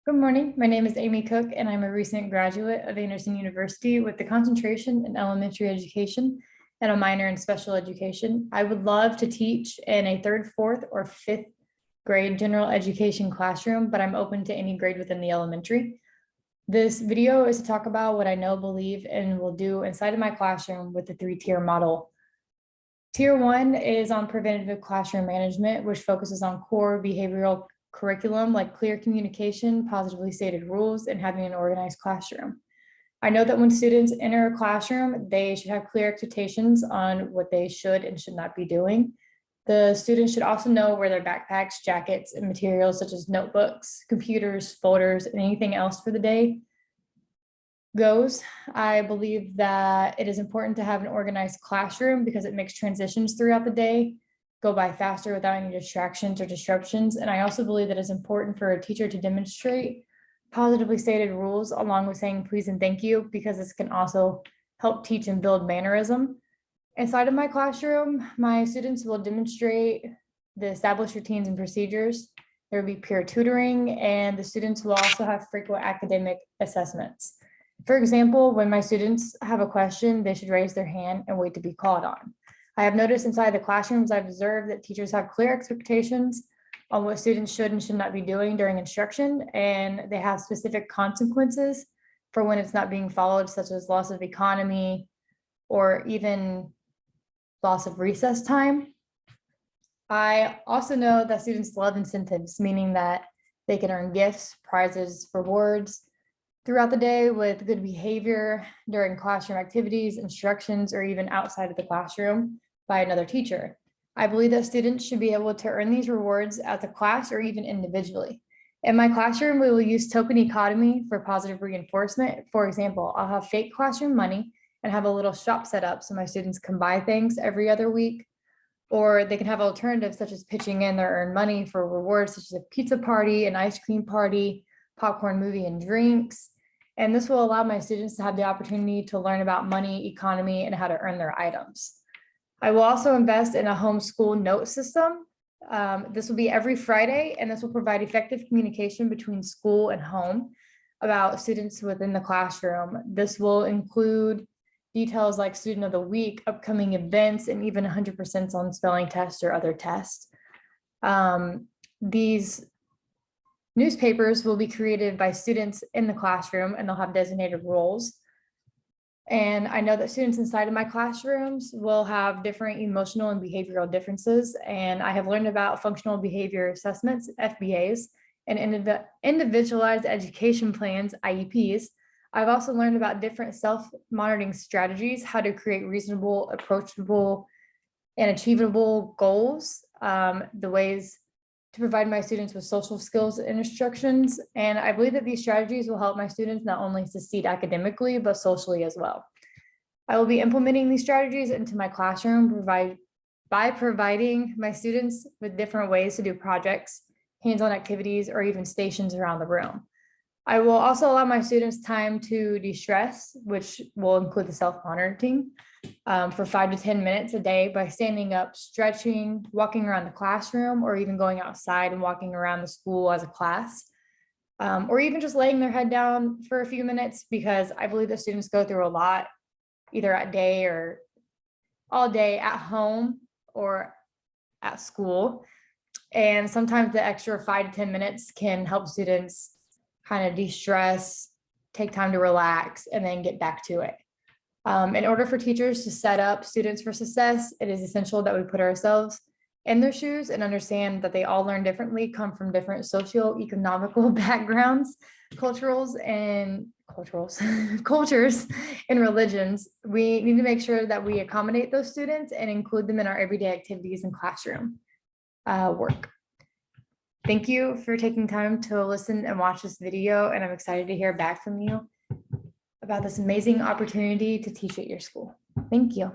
Good morning. My name is Amy Cook, and I'm a recent graduate of Anderson University with the concentration in elementary education and a minor in special education. I would love to teach in a third, fourth, or fifth grade general education classroom, but I'm open to any grade within the elementary. This video is to talk about what I know, believe, and will do inside of my classroom with the 3-tier model. Tier 1 is on preventative classroom management, which focuses on core behavioral curriculum like clear communication, positively stated rules, and having an organized classroom. I know that when students enter a classroom, they should have clear expectations on what they should and should not be doing. The students should also know where their backpacks, jackets, and materials such as notebooks, computers, folders, and anything else for the day goes. I believe that it is important to have an organized classroom because it makes transitions throughout the day go by faster without any distractions or disruptions. And I also believe that it's important for a teacher to demonstrate positively stated rules along with saying please and thank you, because this can also help teach and build mannerism. Inside of my classroom, my students will demonstrate the established routines and procedures. There will be peer tutoring, and the students will also have frequent academic assessments. For example, when my students have a question, they should raise their hand and wait to be called on. I have noticed inside the classrooms, I've observed that teachers have clear expectations on what students should and should not be doing during instruction, and they have specific consequences for when it's not being followed, such as loss of economy or even loss of recess time. I also know that students love incentives, meaning that they can earn gifts, prizes, rewards throughout the day with good behavior during classroom activities, instructions, or even outside of the classroom by another teacher. I believe that students should be able to earn these rewards as a class or even individually. In my classroom, we will use token economy for positive reinforcement. For example, I'll have fake classroom money and have a little shop set up so my students can buy things every other week, or they can have alternatives such as pitching in their earned money for rewards such as a pizza party, an ice cream party, popcorn, movie, and drinks. And this will allow my students to have the opportunity to learn about money, economy, and how to earn their items. I will also invest in a homeschool note system. This will be every Friday, and this will provide effective communication between school and home about students within the classroom. This will include details like student of the week, upcoming events, and even 100% on spelling tests or other tests. These newspapers will be created by students in the classroom, and they'll have designated roles. And I know that students inside of my classrooms will have different emotional and behavioral differences. And I have learned about functional behavior assessments, FBAs, and individualized education plans, IEPs. I've also learned about different self-monitoring strategies, how to create reasonable, approachable, and achievable goals, the ways to provide my students with social skills and instructions. And I believe that these strategies will help my students not only succeed academically, but socially as well. I will be implementing these strategies into my classroom by providing my students with different ways to do projects, hands-on activities, or even stations around the room. I will also allow my students time to de-stress, which will include the self-monitoring for 5 to 10 minutes a day by standing up, stretching, walking around the classroom, or even going outside and walking around the school as a class, or even just laying their head down for a few minutes, because I believe that students go through a lot, either at day or all day at home or at school. And sometimes the extra 5 to 10 minutes can help students kind of de-stress, take time to relax, and then get back to it. In order for teachers to set up students for success, it is essential that we put ourselves in their shoes and understand that they all learn differently, come from different socio-economical backgrounds, cultures and religions. We need to make sure that we accommodate those students and include them in our everyday activities and classroom work. Thank you for taking time to listen and watch this video, and I'm excited to hear back from you about this amazing opportunity to teach at your school. Thank you.